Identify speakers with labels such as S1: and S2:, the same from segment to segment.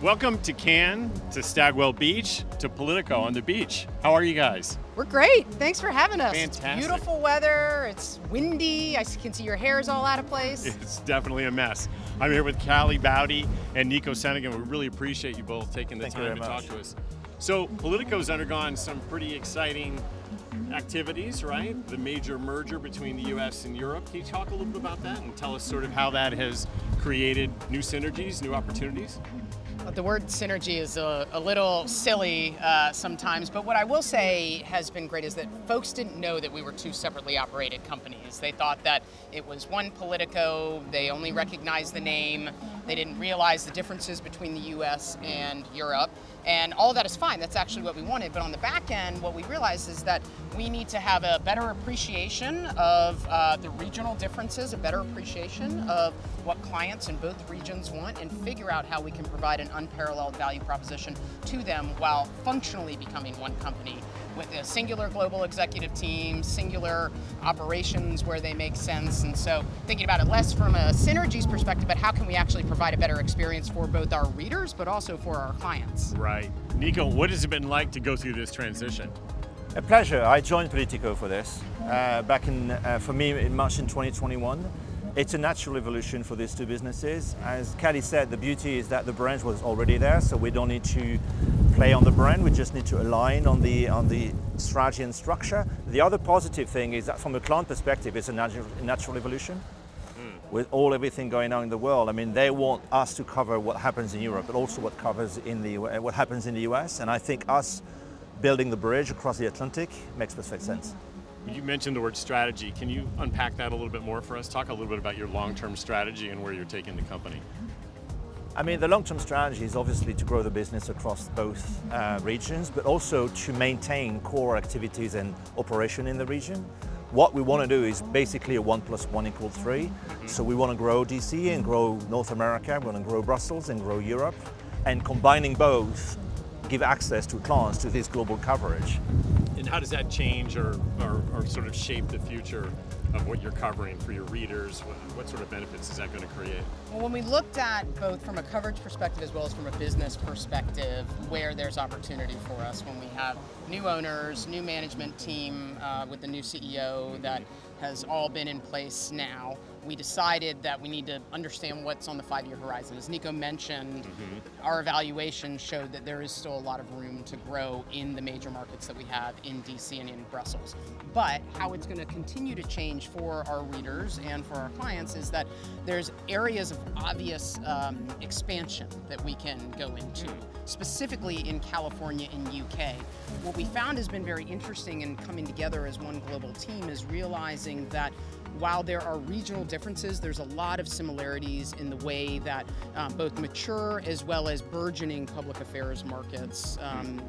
S1: Welcome to Cannes, to Stagwell Beach, to Politico on the beach. How are you guys?
S2: We're great. Thanks for having us.
S1: Fantastic.
S2: It's beautiful weather. It's windy. I can see your hair is all out of place.
S1: It's definitely a mess. I'm here with Baute and Nicolas Sennegon. We really appreciate you both taking the time to talk to us. So Politico's undergone some pretty exciting activities, right? The major merger between the US and Europe. Can you talk a little bit about that and tell us sort of how that has created new synergies, new opportunities?
S2: The word synergy is a little silly sometimes, but what I will say has been great is that folks didn't know that we were two separately operated companies. They thought that it was one Politico, they only recognized the name, they didn't realize the differences between the US and Europe, and all of that is fine. That's actually what we wanted, but on the back end, what we realized is that we need to have a better appreciation of the regional differences, a better appreciation of what clients in both regions want, and figure out how we can provide an unparalleled value proposition to them while functionally becoming one company with a singular global executive team, singular operations where they make sense. And so thinking about it less from a synergies perspective, but how can we actually provide a better experience for both our readers, but also for our clients.
S1: Right. Nico, what has it been like to go through this transition?
S3: A pleasure. I joined Politico for this for me in March in 2021. It's a natural evolution for these two businesses. As Kelly said, the beauty is that the brand was already there, so we don't need to play on the brand, we just need to align on the strategy and structure. The other positive thing is that from a client perspective, it's a natural evolution. With everything going on in the world, I mean, they want us to cover what happens in Europe, but also what happens in the US, and I think us building the bridge across the Atlantic makes perfect sense.
S1: You mentioned the word strategy. Can you unpack that a little bit more for us? Talk a little bit about your long-term strategy and where you're taking the company.
S3: I mean, the long-term strategy is obviously to grow the business across both regions, but also to maintain core activities and operation in the region. What we want to do is basically a 1 + 1 = 3. So we want to grow DC and grow North America, we want to grow Brussels and grow Europe, and combining both give access to clients to this global coverage.
S1: And how does that change or sort of shape the future of what you're covering for your readers? What sort of benefits is that going to create?
S2: Well, when we looked at both from a coverage perspective as well as from a business perspective, where there's opportunity for us when we have new owners, new management team with the new CEO that has all been in place now, we decided that we need to understand what's on the 5-year horizon. As Nico mentioned, our evaluation showed that there is still a lot of room to grow in the major markets that we have in DC and in Brussels. But how it's going to continue to change for our readers and for our clients is that there's areas of obvious expansion that we can go into, specifically in California and UK. What we found has been very interesting in coming together as one global team is realizing that while there are regional differences, there's a lot of similarities in the way that both mature as well as burgeoning public affairs markets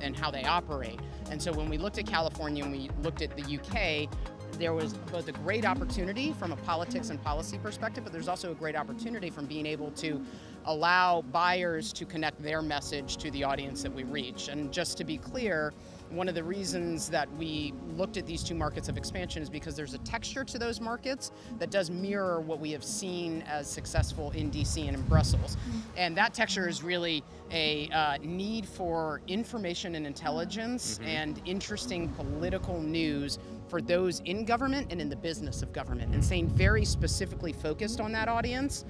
S2: and how they operate. And so when we looked at California and we looked at the UK, there was both a great opportunity from a politics and policy perspective, but there's also a great opportunity from being able to allow buyers to connect their message to the audience that we reach. And just to be clear, one of the reasons that we looked at these two markets of expansion is because there's a texture to those markets that does mirror what we have seen as successful in DC and in Brussels. And that texture is really a need for information and intelligence and interesting political news for those in government and in the business of government, and staying very specifically focused on that audience,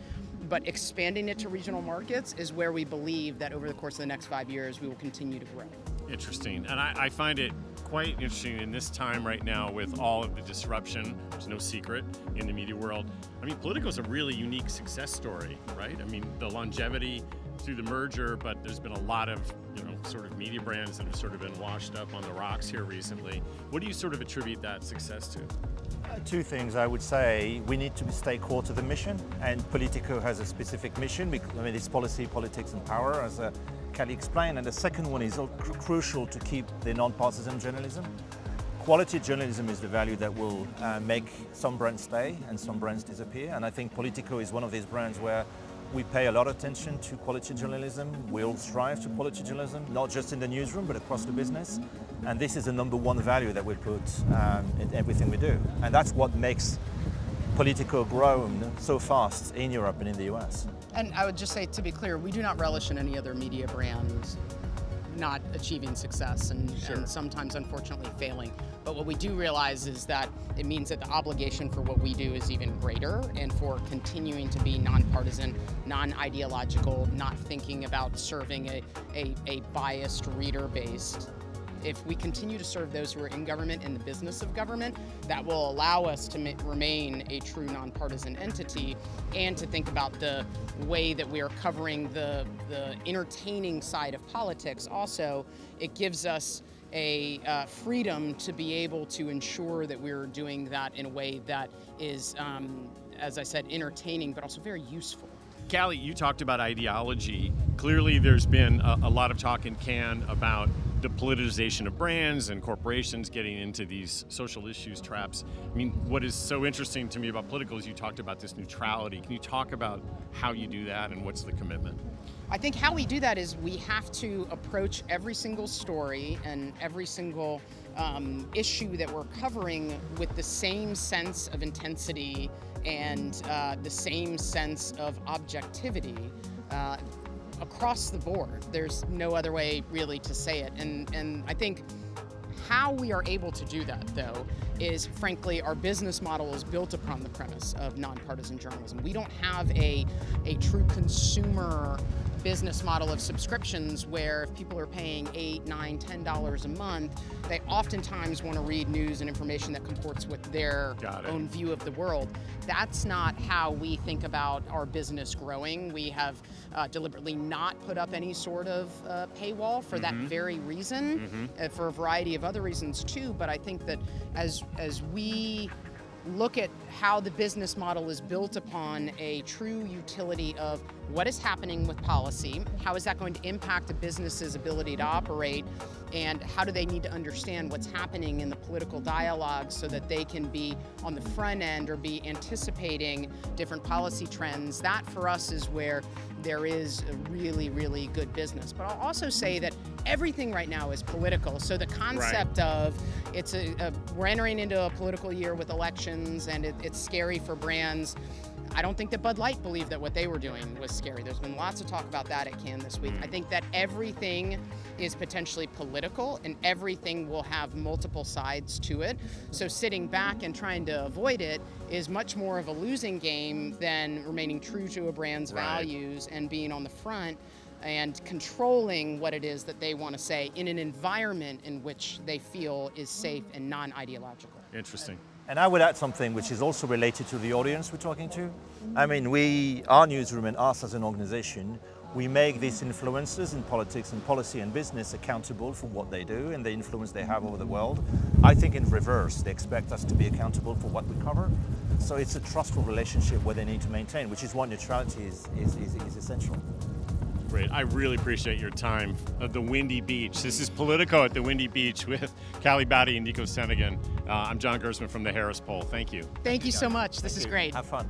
S2: but expanding it to regional markets is where we believe that over the course of the next 5 years we will continue to grow.
S1: Interesting, and I find it quite interesting in this time right now with all of the disruption. There's no secret in the media world. I mean, Politico's a really unique success story, right? I mean, the longevity through the merger, but there's been a lot of, sort of media brands that have sort of been washed up on the rocks here recently. What do you sort of attribute that success to?
S3: Two things I would say. We need to stay core to the mission, and Politico has a specific mission. I mean, it's policy, politics, and power, as Kelly explained. And the second one is crucial to keep the non-partisan journalism. Quality journalism is the value that will make some brands stay and some brands disappear. And I think Politico is one of these brands where we pay a lot of attention to quality journalism. We all strive to quality journalism, not just in the newsroom, but across the business. And this is the #1 value that we put in everything we do. And that's what makes Politico grown so fast in Europe and in the US.
S2: And I would just say, to be clear, we do not relish in any other media brand not achieving success and sometimes, unfortunately, failing. But what we do realize is that it means that the obligation for what we do is even greater, and for continuing to be nonpartisan, non-ideological, not thinking about serving a biased reader base. If we continue to serve those who are in government and the business of government, that will allow us to remain a true nonpartisan entity, and to think about the way that we are covering the entertaining side of politics. Also, it gives us a freedom to be able to ensure that we're doing that in a way that is, as I said, entertaining, but also very useful.
S1: Callie, you talked about ideology. Clearly there's been a lot of talk in Cannes about the politicization of brands and corporations getting into these social issues traps. I mean, what is so interesting to me about Politico is you talked about this neutrality. Can you talk about how you do that and what's the commitment?
S2: I think how we do that is we have to approach every single story and every single issue that we're covering with the same sense of intensity and the same sense of objectivity across the board. There's no other way really to say it. And I think how we are able to do that, though, is frankly our business model is built upon the premise of nonpartisan journalism. We don't have a true consumer business model of subscriptions where if people are paying $8, $9, $10 a month, they oftentimes want to read news and information that comports with their own view of the world. That's not how we think about our business growing. We have deliberately not put up any sort of paywall for that very reason, for a variety of other reasons too. But I think that as we look at how the business model is built upon a true utility of what is happening with policy, how is that going to impact a business's ability to operate, and how do they need to understand what's happening in the political dialogue so that they can be on the front end or be anticipating different policy trends. That for us is where there is a really, really good business. But I'll also say that everything right now is political. So the concept of we're entering into a political year with elections and it's scary for brands. I don't think that Bud Light believed that what they were doing was scary. There's been lots of talk about that at Cannes this week. I think that everything is potentially political and everything will have multiple sides to it. So sitting back and trying to avoid it is much more of a losing game than remaining true to a brand's values and being on the front and controlling what it is that they want to say in an environment in which they feel is safe and non-ideological.
S1: Interesting.
S3: And I would add something which is also related to the audience we're talking to. I mean, our newsroom and us as an organization, we make these influencers in politics and policy and business accountable for what they do and the influence they have over the world. I think in reverse, they expect us to be accountable for what we cover. So it's a trustful relationship where they need to maintain, which is why neutrality is essential.
S1: Great. I really appreciate your time at the Windy Beach. This is Politico at the Windy Beach with Callie Baute and Nicolas Sennegon. I'm John Gerzema from the Harris Poll. Thank you.
S2: Thank you so much. This is great.
S3: Have fun.